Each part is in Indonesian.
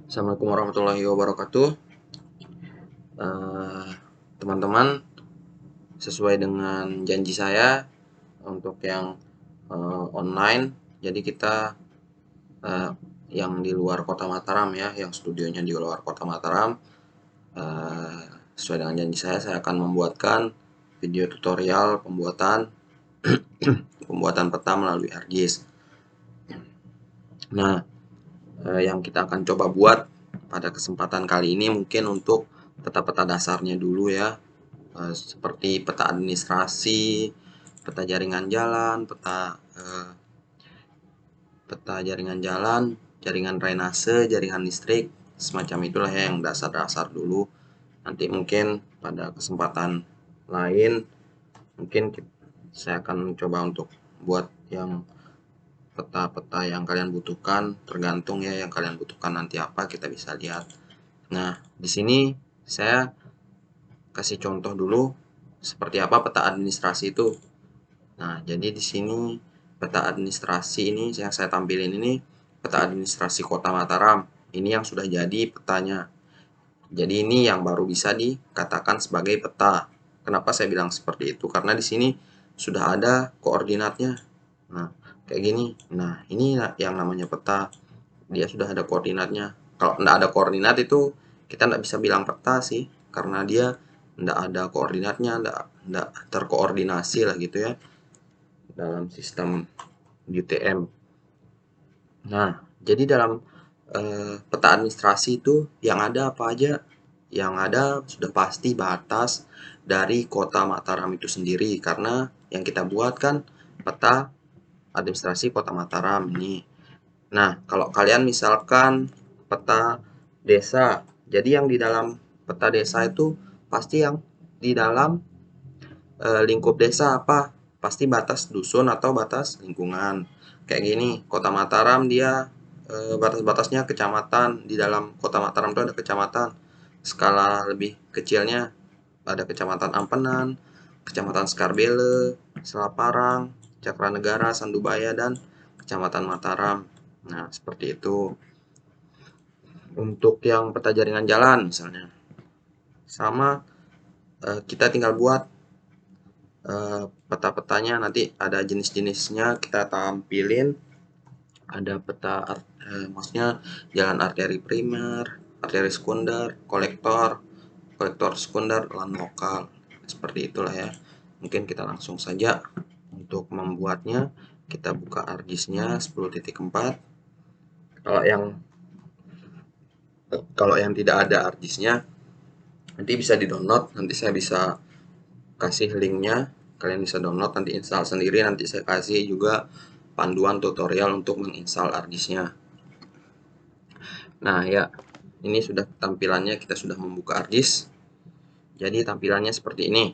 Assalamualaikum warahmatullahi wabarakatuh. Teman-teman, sesuai dengan janji saya untuk yang online, jadi kita uh, yang di luar kota Mataram ya, yang studionya di luar kota Mataram, uh, sesuai dengan janji saya akan membuatkan video tutorial pembuatan peta melalui ArcGIS. Nah, yang kita akan coba buat pada kesempatan kali ini mungkin untuk peta-peta dasarnya dulu ya, seperti peta administrasi, peta jaringan jalan, peta jaringan jalan, jaringan drainase, jaringan listrik, semacam itulah ya yang dasar-dasar dulu. Nanti mungkin pada kesempatan lain mungkin saya akan mencoba untuk buat yang peta-peta yang kalian butuhkan, tergantung ya yang kalian butuhkan nanti apa kita bisa lihat. Nah, di sini saya kasih contoh dulu seperti apa peta administrasi itu. Nah, jadi di sini peta administrasi ini yang saya tampilin ini peta administrasi Kota Mataram. Ini yang sudah jadi petanya. Jadi ini yang baru bisa dikatakan sebagai peta. Kenapa saya bilang seperti itu? Karena di sini sudah ada koordinatnya. Nah, kayak gini. Nah, ini yang namanya peta. Dia sudah ada koordinatnya. Kalau tidak ada koordinat itu kita tidak bisa bilang peta sih, karena dia tidak ada koordinatnya, tidak terkoordinasi lah gitu ya dalam sistem UTM. Nah, jadi dalam peta administrasi itu yang ada apa aja? Yang ada sudah pasti batas dari kota Mataram itu sendiri, karena yang kita buat kan peta administrasi kota Mataram ini. Nah, kalau kalian misalkan peta desa, jadi yang di dalam peta desa itu pasti yang di dalam lingkup desa apa? Pasti batas dusun atau batas lingkungan. Kayak gini, Kota Mataram dia batas-batasnya kecamatan. Di dalam Kota Mataram itu ada kecamatan. Skala lebih kecilnya ada Kecamatan Ampenan, Kecamatan Skarbele, Selaparang, Cakranegara, Sandubaya, dan Kecamatan Mataram. Nah, seperti itu. Untuk yang peta jaringan jalan misalnya. Sama kita tinggal buat peta-petanya, nanti ada jenis-jenisnya kita tampilin. Ada peta maksudnya jalan arteri primer, arteri sekunder, kolektor sekunder, lan lokal. Seperti itulah ya. Mungkin kita langsung saja untuk membuatnya. Kita buka ArcGIS-nya 10.4. Kalau yang tidak ada ArcGIS-nya nanti bisa di-download, nanti saya bisa kasih linknya, kalian bisa download, nanti install sendiri, nanti saya kasih juga panduan tutorial untuk menginstal ArcGIS-nya. Nah ya, ini sudah tampilannya, kita sudah membuka ArcGIS, jadi tampilannya seperti ini.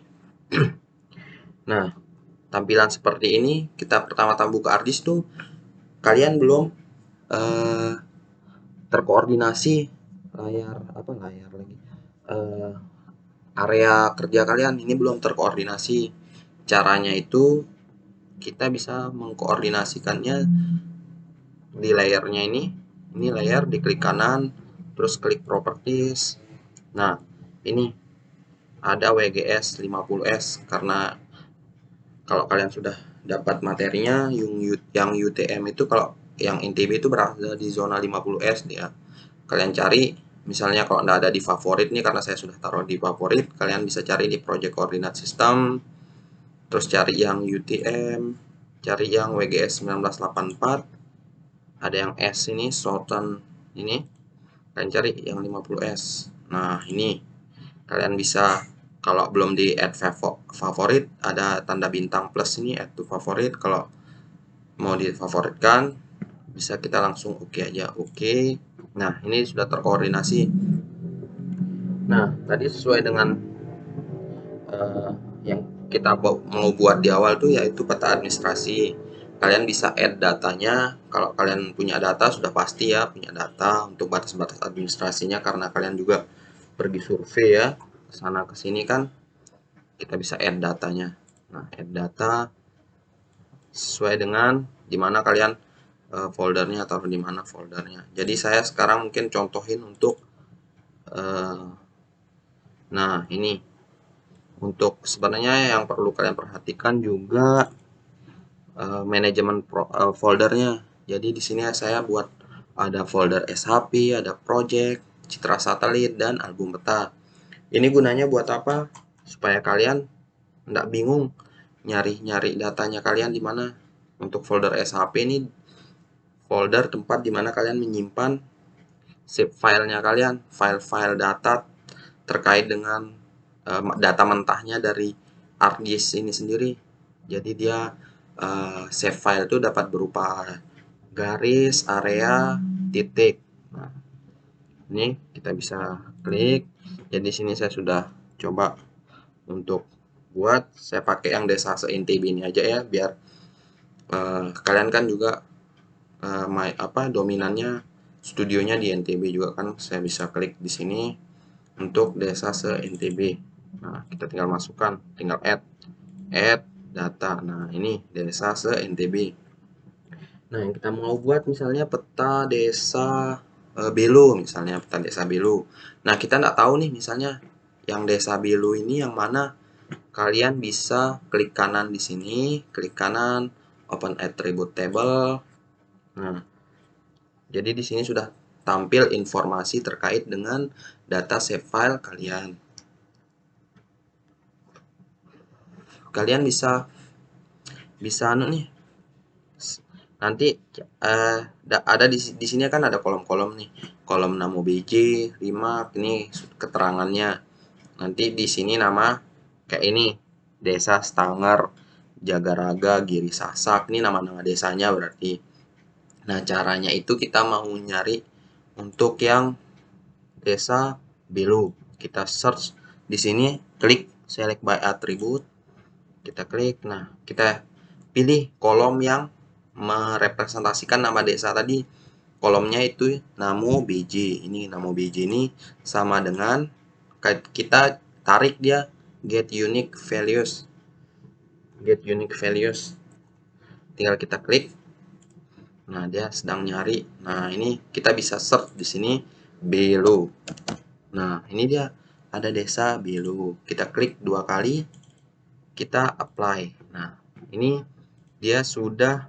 Nah, tampilan seperti ini, kita pertama-tama buka ArcGIS tuh kalian belum terkoordinasi area kerja kalian ini belum terkoordinasi. Caranya itu kita bisa mengkoordinasikannya di layernya ini layer, diklik kanan, terus klik properties. Nah, ini ada WGS 50S, karena kalau kalian sudah dapat materinya yang UTM itu, kalau yang INTB itu berada di zona 50S ya. Kalian cari, misalnya kalau tidak ada di favorit nih, karena saya sudah taruh di favorit, kalian bisa cari di project coordinate system, terus cari yang UTM, cari yang WGS 1984, ada yang S ini, Southern ini, kalian cari yang 50S. Nah, ini kalian bisa, kalau belum di add favorit, ada tanda bintang plus ini, add to favorit. Kalau mau difavoritkan, bisa kita langsung oke aja, oke. Nah, ini sudah terkoordinasi. Nah, tadi sesuai dengan yang kita mau buat di awal tuh, yaitu peta administrasi. Kalian bisa add datanya. Kalau kalian punya data, sudah pasti ya punya data untuk batas-batas administrasinya, karena kalian juga pergi survei ya, kesana kesini kan, kita bisa add datanya. Nah, add data sesuai dengan dimana kalian foldernya, taruh di mana foldernya. Jadi saya sekarang mungkin contohin untuk nah ini untuk sebenarnya yang perlu kalian perhatikan juga manajemen foldernya. Jadi di sini saya buat ada folder SHP, ada project, citra satelit, dan album peta. Ini gunanya buat apa? Supaya kalian nggak bingung nyari-nyari datanya kalian di mana. Untuk folder SHP ini folder tempat di mana kalian menyimpan zip filenya kalian, file-file data terkait dengan data mentahnya dari ArcGIS ini sendiri. Jadi dia save file itu dapat berupa garis, area, titik. Nah, ini kita bisa klik. Jadi sini saya sudah coba untuk buat, saya pakai yang desa se-NTB ini aja ya, biar kalian kan juga dominannya studionya di NTB juga kan. Saya bisa klik di sini untuk desa se-NTB. Nah, kita tinggal masukkan, tinggal add data. Nah, ini desa se-NTB. Nah, yang kita mau buat misalnya peta desa Belo, misalnya peta desa Belo. Nah, kita nggak tahu nih misalnya yang desa Belo ini yang mana. Kalian bisa klik kanan di sini, klik kanan, open attribute table. Nah, jadi di sini sudah tampil informasi terkait dengan data save file kalian. Kalian bisa nih. Nanti ada di sini kan ada kolom-kolom nih. Kolom nama BJ, Rimak, ini keterangannya. Nanti di sini nama kayak ini. Desa Stanger, Jagaraga, Giri Sasak. Ini nama-nama desanya berarti. Nah, caranya itu kita mau nyari untuk yang desa Belo. Kita search di sini, klik select by attribute. Kita klik. Nah, kita pilih kolom yang merepresentasikan nama desa tadi. Kolomnya itu nama BJ. Ini nama BJ ini sama dengan kita tarik dia get unique values. Get unique values. Tinggal kita klik. Nah, dia sedang nyari. Nah, ini kita bisa search di sini Belo. Nah, ini dia ada desa Belo. Kita klik 2 kali. Kita apply. Nah, ini dia sudah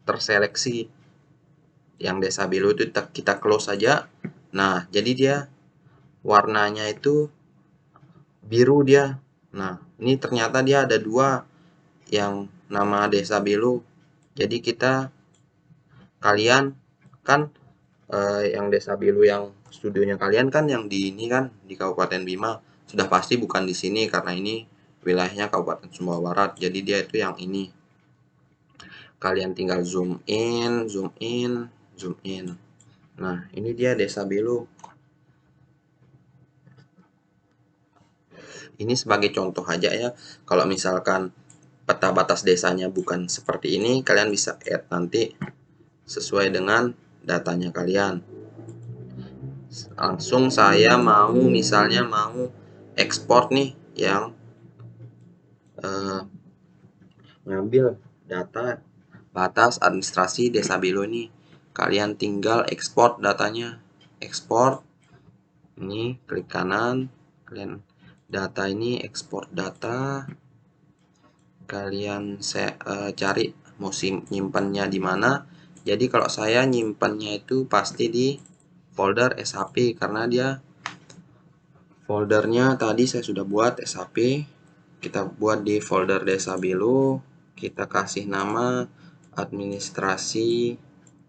terseleksi. Yang desa Belo itu kita close saja. Nah, jadi dia warnanya itu biru dia. Nah, ini ternyata dia ada 2 yang nama desa Belo. Jadi kalian kan yang desa Belo yang studionya kalian kan yang di ini kan di Kabupaten Bima, sudah pasti bukan di sini karena ini wilayahnya Kabupaten Sumbawa Barat. Jadi dia itu yang ini. Kalian tinggal zoom in, zoom in, zoom in. Nah, ini dia desa Belo. Ini sebagai contoh aja ya. Kalau misalkan peta batas desanya bukan seperti ini, kalian bisa add nanti sesuai dengan datanya kalian. Langsung saya mau misalnya mau ekspor nih yang ngambil data batas administrasi desa Belo ini. Kalian tinggal ekspor datanya. Ekspor. Ini klik kanan. Kalian data ini ekspor data. Kalian cari mau nyimpannya di mana. Jadi kalau saya nyimpannya itu pasti di folder SHP karena dia foldernya tadi saya sudah buat SHP. Kita buat di folder desa Belo. Kita kasih nama administrasi.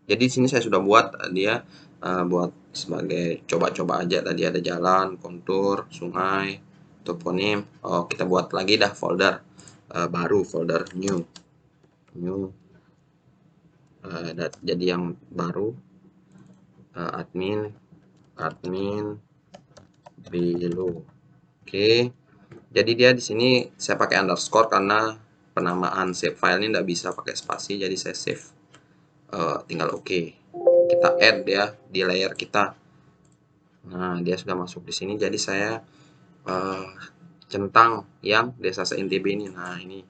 Jadi di sini saya sudah buat dia buat sebagai coba-coba aja. Tadi ada jalan, kontur, sungai, toponim. Oh, kita buat lagi dah folder baru, folder new. Jadi yang baru admin Belo. Oke. Jadi dia di sini saya pakai underscore karena penamaan save file ini tidak bisa pakai spasi, jadi saya save. Tinggal oke. Kita add ya di layer kita. Nah, dia sudah masuk di sini. Jadi saya centang yang desa se-NTB ini. Nah, ini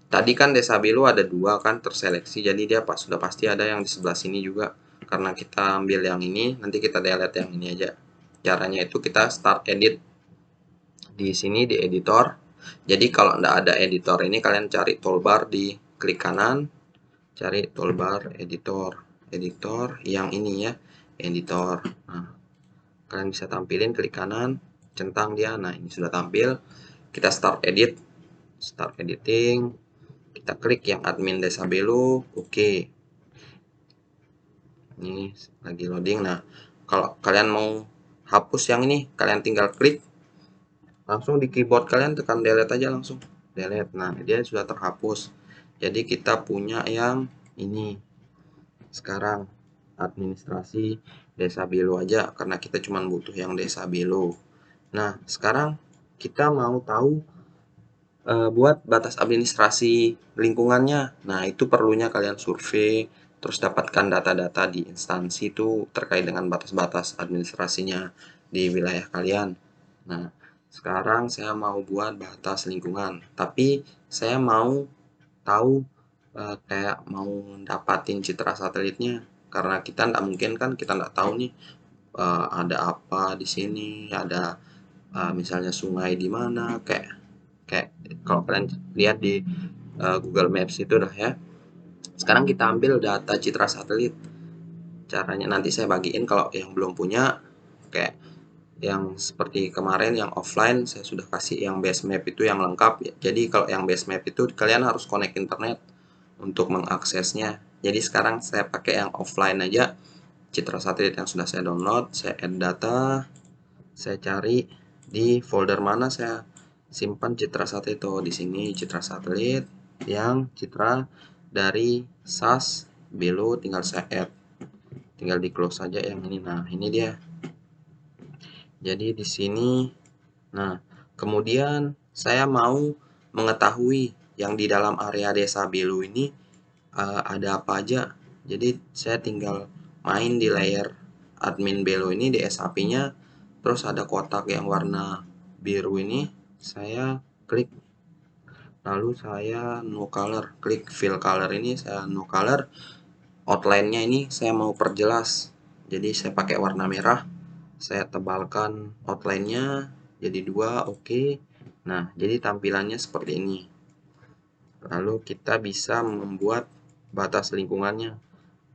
Tadi kan desa Belu ada 2 kan terseleksi, jadi dia sudah pasti ada yang di sebelah sini juga. Karena kita ambil yang ini, nanti kita delete yang ini aja. Caranya itu kita start edit di sini di editor. Jadi kalau nggak ada editor ini, kalian cari toolbar di klik kanan, cari toolbar editor, editor yang ini ya, editor. Nah, kalian bisa tampilin, klik kanan, centang dia. Nah, ini sudah tampil. Kita start edit, start editing. Kita klik yang admin desa Belu, oke. Ini lagi loading. Nah, kalau kalian mau hapus yang ini, kalian tinggal klik langsung di keyboard kalian, tekan delete aja langsung. Delete. Nah, dia sudah terhapus. Jadi kita punya yang ini. Sekarang administrasi desa Belu aja karena kita cuma butuh yang desa Belu. Nah, sekarang kita mau tahu buat batas administrasi lingkungannya. Nah, itu perlunya kalian survei, terus dapatkan data-data di instansi itu terkait dengan batas-batas administrasinya di wilayah kalian. Nah, sekarang saya mau buat batas lingkungan, tapi saya mau tahu kayak mau dapatin citra satelitnya, karena kita nggak mungkin kan, kita nggak tahu nih ada apa di sini, ada misalnya sungai di mana, kayak kayak kalau kalian lihat di Google Maps itu dah ya. Sekarang kita ambil data citra satelit. Caranya nanti saya bagiin, kalau yang belum punya kayak yang seperti kemarin yang offline saya sudah kasih yang base map itu yang lengkap ya. Jadi kalau yang base map itu kalian harus connect internet untuk mengaksesnya. Jadi sekarang saya pakai yang offline aja, citra satelit yang sudah saya download, saya add data, saya cari di folder mana saya simpan citra satelit. Oh, di sini citra satelit yang citra dari SAS Belu, tinggal saya add, tinggal di close saja yang ini. Nah, ini dia. Jadi di sini, nah kemudian saya mau mengetahui yang di dalam area desa Belu ini ada apa aja. Jadi saya tinggal main di layer admin Belu ini di SAP-nya, terus ada kotak yang warna biru ini, saya klik, lalu saya no color, klik fill color ini, saya no color. Outline-nya ini saya mau perjelas, jadi saya pakai warna merah, saya tebalkan outline-nya jadi 2, oke. Nah, jadi tampilannya seperti ini. Lalu kita bisa membuat batas lingkungannya.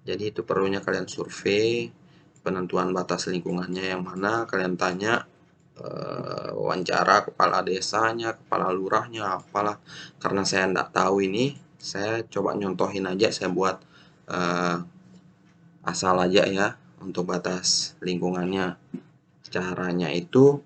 Jadi itu perlunya kalian survei penentuan batas lingkungannya yang mana, kalian tanya wawancara kepala desanya, kepala lurahnya, apalah. Karena saya enggak tahu ini, saya coba nyontohin aja, saya buat asal aja ya untuk batas lingkungannya. Caranya itu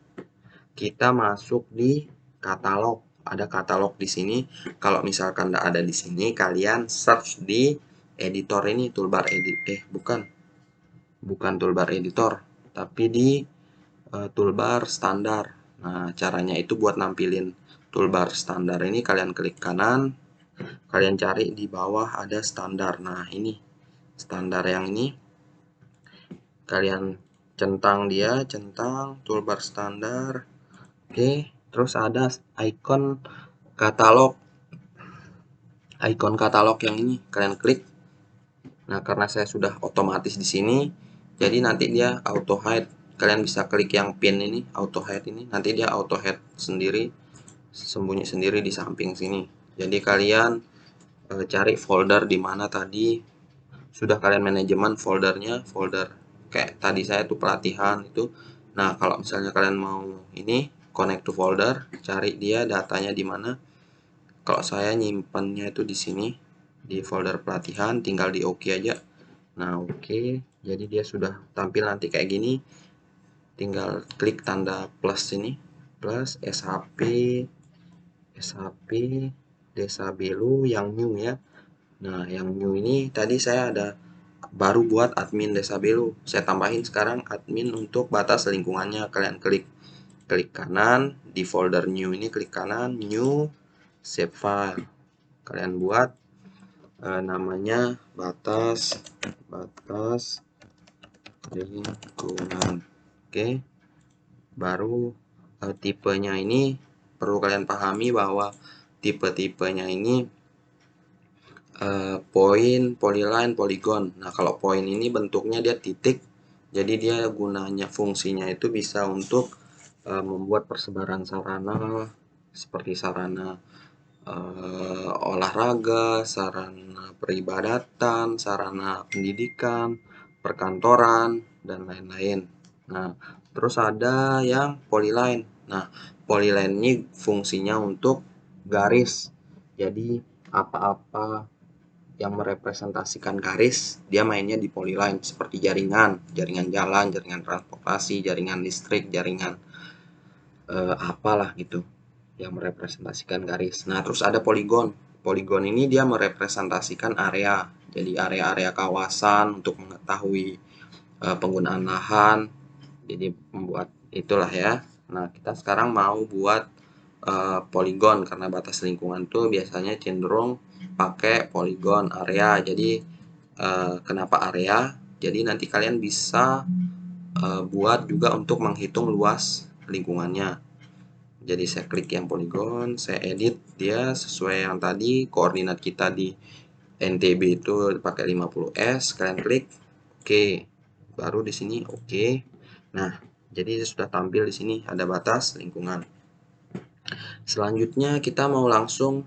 kita masuk di katalog. Ada katalog di sini. Kalau misalkan enggak ada di sini, kalian search di editor ini, toolbar edit, bukan toolbar editor, tapi di toolbar standar. Nah, caranya itu buat nampilin toolbar standar ini, kalian klik kanan, kalian cari di bawah ada standar. Nah, ini standar yang ini, kalian centang dia, centang toolbar standar. Oke, terus ada icon katalog. Icon katalog yang ini kalian klik. Nah, karena saya sudah otomatis di sini, jadi nanti dia auto hide. Kalian bisa klik yang pin ini, auto hide ini, nanti dia auto hide sendiri, sembunyi sendiri di samping sini. Jadi kalian cari folder di mana tadi sudah kalian manajemen foldernya, folder kayak tadi saya tuh pelatihan itu. Nah, kalau misalnya kalian mau ini connect to folder, cari dia datanya di mana. Kalau saya nyimpannya itu di sini di folder pelatihan, tinggal di OK aja. Nah, oke, jadi dia sudah tampil nanti kayak gini. Tinggal klik tanda plus ini, plus SHP Desa Belu yang new ya. Nah, yang new ini tadi saya ada baru buat admin Desa Belu. Saya tambahin sekarang admin untuk batas lingkungannya. Kalian klik kanan di folder new ini, klik kanan new save file. Kalian buat namanya batas lingkungan. Oke. Baru tipenya ini perlu kalian pahami bahwa tipe-tipenya ini poin, polyline, polygon. Nah, kalau poin ini bentuknya dia titik, jadi dia gunanya fungsinya itu bisa untuk membuat persebaran sarana seperti sarana olahraga, sarana peribadatan, sarana pendidikan, perkantoran, dan lain-lain. Nah, terus ada yang polyline. Nah, polyline ini fungsinya untuk garis. Jadi, apa-apa yang merepresentasikan garis, dia mainnya di polyline seperti jaringan, jaringan jalan, jaringan transportasi, jaringan listrik, jaringan apalah gitu yang merepresentasikan garis. Nah, terus ada poligon. Poligon ini dia merepresentasikan area. Jadi area-area kawasan untuk mengetahui penggunaan lahan. Jadi membuat itulah ya. Nah, kita sekarang mau buat poligon karena batas lingkungan tuh biasanya cenderung pakai poligon area. Jadi kenapa area? Jadi nanti kalian bisa buat juga untuk menghitung luas lingkungannya. Jadi saya klik yang poligon, saya edit dia sesuai yang tadi koordinat kita di NTB itu pakai 50S, kalian klik oke. Baru di sini oke. Nah, jadi sudah tampil di sini ada batas lingkungan. Selanjutnya kita mau langsung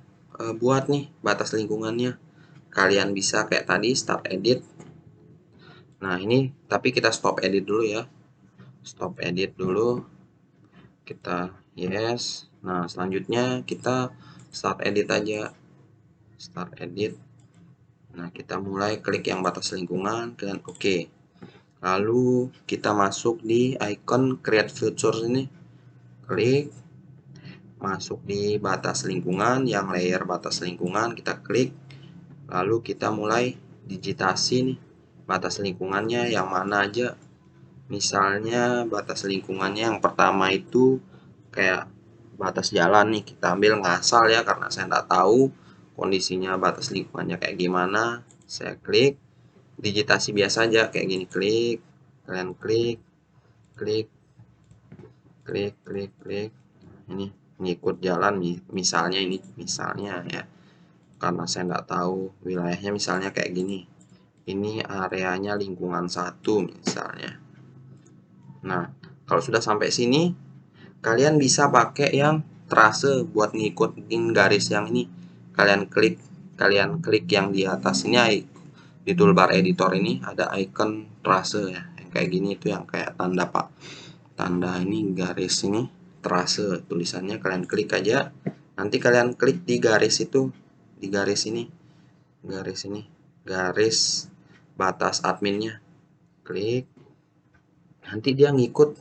buat nih batas lingkungannya. Kalian bisa kayak tadi start edit. Nah, ini tapi kita stop edit dulu ya. Stop edit dulu. Kita yes. Nah, selanjutnya kita start edit aja. Start edit. Nah, kita mulai klik yang batas lingkungan dan oke. Lalu kita masuk di icon create features ini. Klik. Masuk di batas lingkungan, yang layer batas lingkungan kita klik. Lalu kita mulai digitasi nih batas lingkungannya yang mana aja. Misalnya batas lingkungannya yang pertama itu kayak batas jalan nih, kita ambil ngasal ya karena saya nggak tahu kondisinya batas lingkungannya kayak gimana. Saya klik digitasi biasa aja kayak gini, klik, kalian klik, klik, klik, klik, klik. Ini ngikut jalan misalnya ini misalnya ya karena saya nggak tahu wilayahnya, misalnya kayak gini. Ini areanya lingkungan 1 misalnya. Nah, kalau sudah sampai sini kalian bisa pakai yang trase buat ngikutin garis yang ini. Kalian klik yang di atas ini, di toolbar editor ini ada icon trase ya. Yang kayak gini itu yang kayak tanda tanda ini garis ini trase tulisannya, kalian klik aja. Nanti kalian klik di garis itu, di garis ini. Garis batas adminnya. Klik. Nanti dia ngikut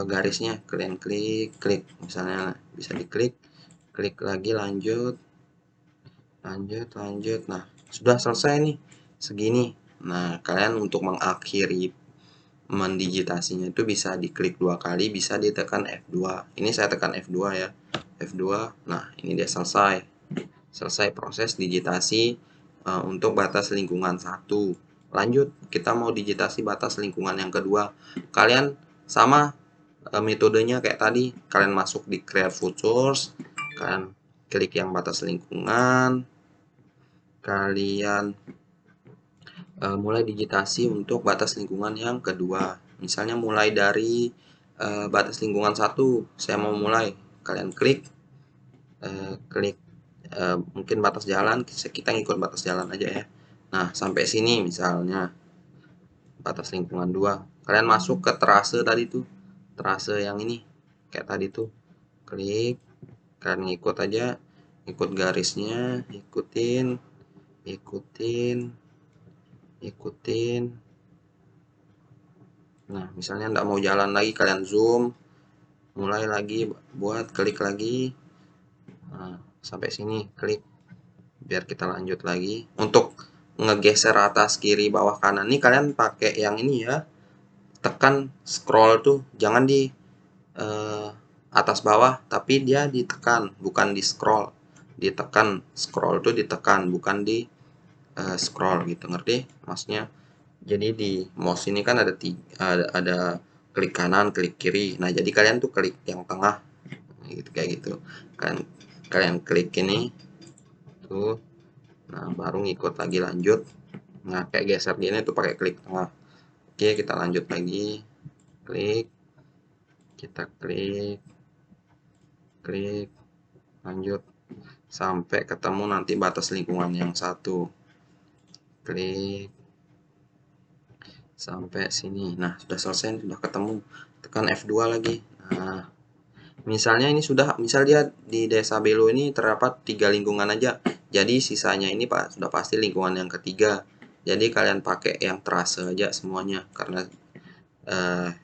garisnya, kalian klik misalnya bisa diklik, klik lagi lanjut. Nah, sudah selesai nih segini. Nah, kalian untuk mengakhiri mendigitasinya itu bisa diklik 2 kali, bisa ditekan F2. Ini saya tekan F2 ya, F2. Nah, ini dia selesai proses digitasi untuk batas lingkungan 1. Lanjut, kita mau digitasi batas lingkungan yang kedua. Kalian sama metodenya kayak tadi, kalian masuk di create features, kalian klik yang batas lingkungan, kalian mulai digitasi untuk batas lingkungan yang kedua. Misalnya mulai dari batas lingkungan 1, saya mau mulai, kalian klik mungkin batas jalan, kita ngikut batas jalan aja ya. Nah, sampai sini misalnya batas lingkungan 2, kalian masuk ke trase tadi tuh, trase yang ini kayak tadi tuh, klik, kalian ngikut aja, ikut garisnya, ikutin. Nah, misalnya nggak mau jalan lagi, kalian zoom, mulai lagi, buat klik lagi. Nah, sampai sini klik, biar kita lanjut lagi. Untuk ngegeser atas kiri bawah kanan nih kalian pakai yang ini ya, tekan scroll tuh jangan di atas bawah, tapi dia ditekan bukan di scroll, ditekan. Scroll tuh ditekan bukan di scroll gitu, ngerti maksudnya? Jadi di mouse ini kan ada klik kanan, klik kiri. Nah, jadi kalian tuh klik yang tengah gitu, kayak gitu. Kalian klik ini tuh, Nah, baru ngikut lagi lanjut. Nah, kayak geser gini tuh pakai klik tengah. Oke, kita lanjut lagi. Klik, kita klik, klik, lanjut sampai ketemu nanti batas lingkungan yang satu. Klik sampai sini. Nah, sudah selesai, sudah ketemu. Tekan F2 lagi. Nah, misalnya ini sudah, misal dia di desa Belo ini terdapat 3 lingkungan aja. Jadi sisanya ini Pak sudah pasti lingkungan yang ketiga. Jadi kalian pakai yang terase aja semuanya karena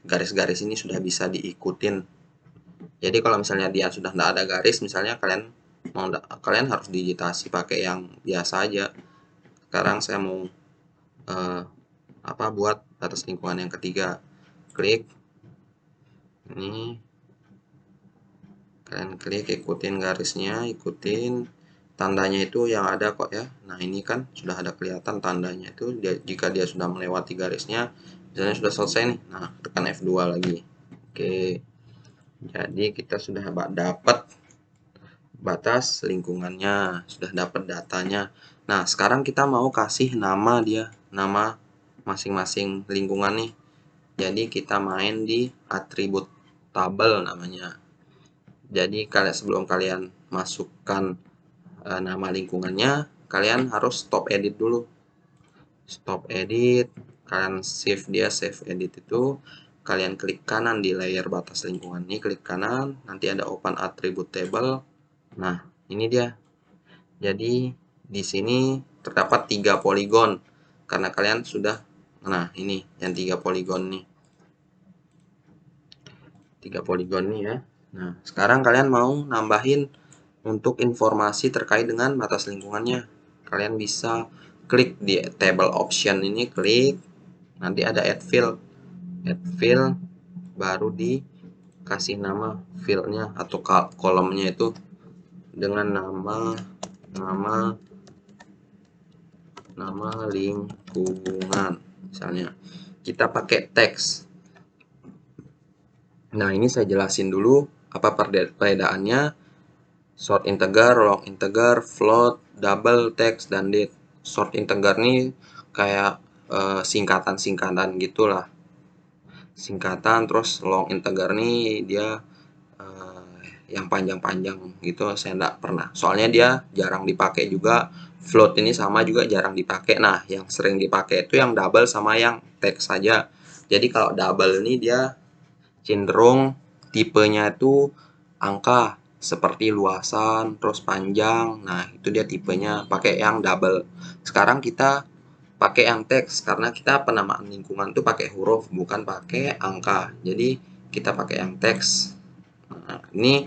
garis-garis ini sudah bisa diikutin. Jadi kalau misalnya dia sudah tidak ada garis, misalnya kalian harus digitasi pakai yang biasa aja. Sekarang saya mau buat batas lingkungan yang ketiga. Klik ini, kalian klik, ikutin garisnya, ikutin tandanya itu yang ada kok ya. Nah, ini kan sudah ada kelihatan tandanya itu jika dia sudah melewati garisnya, misalnya sudah selesai nih. Nah, tekan F2 lagi. Oke. Jadi kita sudah dapat batas lingkungannya, sudah dapat datanya. Nah, sekarang kita mau kasih nama dia, nama masing-masing lingkungan nih. Jadi kita main di atribut tabel namanya. Jadi sebelum kalian masukkan nama lingkungannya, kalian harus stop edit dulu. Stop edit, kalian save dia, save edit itu kalian klik kanan di layer batas lingkungan ini, klik kanan, nanti ada open attribute table. Nah, ini dia. Jadi di sini terdapat 3 poligon karena kalian sudah, nah ini yang 3 poligon nih. 3 poligon nih ya. Nah, sekarang kalian mau nambahin untuk informasi terkait dengan batas lingkungannya. Kalian bisa klik di table option ini, klik, nanti ada add field. Add field, baru dikasih nama fieldnya atau kolomnya itu dengan nama lingkungan. Misalnya kita pakai teks. Nah, ini saya jelasin dulu apa perbedaannya. Short integer, long integer, float, double, text, dan date. Short integer nih kayak singkatan-singkatan gitulah. Singkatan, terus long integer nih dia yang panjang-panjang gitu saya enggak pernah. Soalnya dia jarang dipakai juga. Float ini sama juga jarang dipakai. Nah, yang sering dipakai itu yang double sama yang text saja. Jadi kalau double ini dia cenderung tipenya itu angka seperti luasan, terus panjang. Nah, itu dia tipenya pakai yang double. Sekarang kita pakai yang teks karena kita penamaan lingkungan tuh pakai huruf bukan pakai angka. Jadi kita pakai yang teks. Nah, ini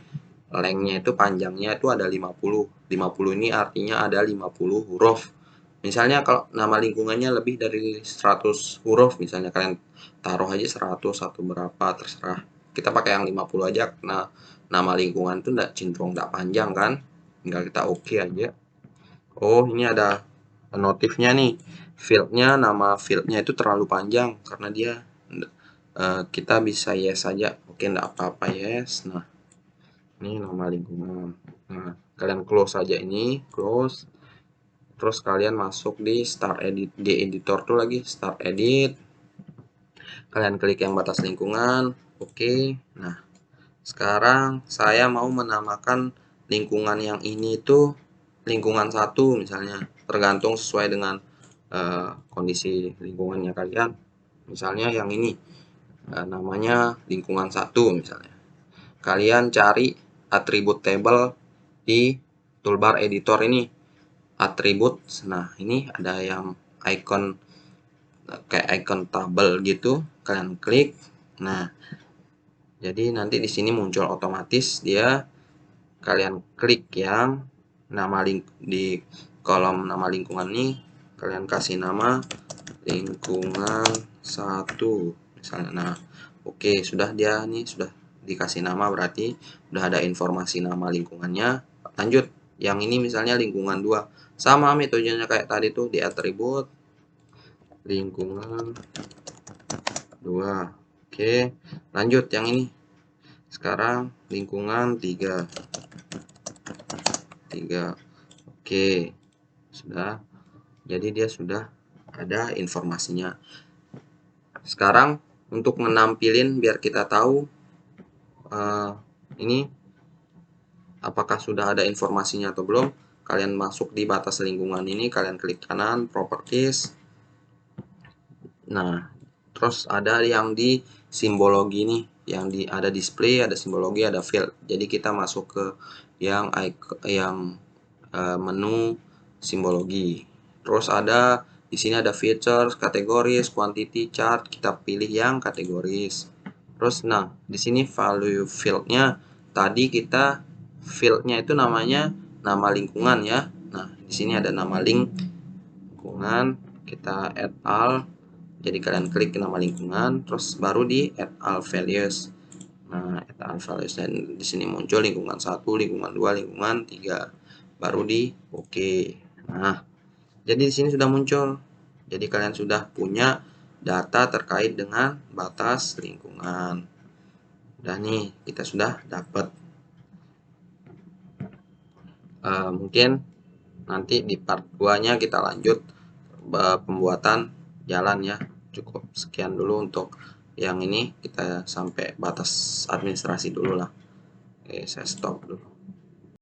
lengthnya itu panjangnya itu ada 50. 50 ini artinya ada 50 huruf. Misalnya kalau nama lingkungannya lebih dari 100 huruf, misalnya kalian taruh aja 100 atau berapa terserah. Kita pakai yang 50 aja karena nama lingkungan itu cenderung enggak panjang kan. Tinggal kita oke aja. Oh, ini ada notifnya nih. Nama fieldnya itu terlalu panjang karena dia kita bisa yes saja. Oke, enggak apa-apa yes. Nah, ini nama lingkungan. Nah, kalian close saja ini, close. Terus kalian masuk di start edit, di editor tuh lagi start edit. Kalian klik yang batas lingkungan, oke. Nah, sekarang saya mau menamakan lingkungan yang ini itu lingkungan 1 misalnya, tergantung sesuai dengan kondisi lingkungannya kalian. Misalnya yang ini namanya lingkungan 1 misalnya. Kalian cari atribut table di toolbar editor ini. Atribut, nah ini ada yang icon kayak icon tabel gitu, kalian klik. Nah, jadi nanti di sini muncul otomatis dia. Kalian klik yang di kolom nama lingkungan ini, kalian kasih nama lingkungan 1 misalnya. Nah, oke, sudah dia nih sudah dikasih nama, berarti udah ada informasi nama lingkungannya. Lanjut, yang ini misalnya lingkungan 2. Sama metodenya kayak tadi tuh di atribut lingkungan 2. Oke, lanjut yang ini. Sekarang lingkungan 3. Oke. Sudah. Jadi dia sudah ada informasinya. Sekarang untuk menampilin biar kita tahu ini apakah sudah ada informasinya atau belum, kalian masuk di batas lingkungan ini, kalian klik kanan properties. Nah, terus ada yang di simbologi nih, yang ada display, ada simbologi, ada field. Jadi kita masuk ke yang menu simbologi. Terus ada di sini ada features, kategoris, quantity, chart. Kita pilih yang kategoris. Terus nah, di sini value field-nya tadi kita field-nya itu namanya nama lingkungan ya. Nah, di sini ada nama lingkungan, kita add all. Jadi kalian klik nama lingkungan, terus baru di add all values. Nah, add all values dan di sini muncul lingkungan 1, lingkungan 2, lingkungan 3. Baru di oke. Nah, jadi di sini sudah muncul. Jadi kalian sudah punya data terkait dengan batas lingkungan. Udah nih, kita sudah dapat. Mungkin nanti di part 2-nya kita lanjut pembuatan jalan ya. Cukup sekian dulu untuk yang ini, kita sampai batas administrasi dulu lah. Oke, saya stop dulu.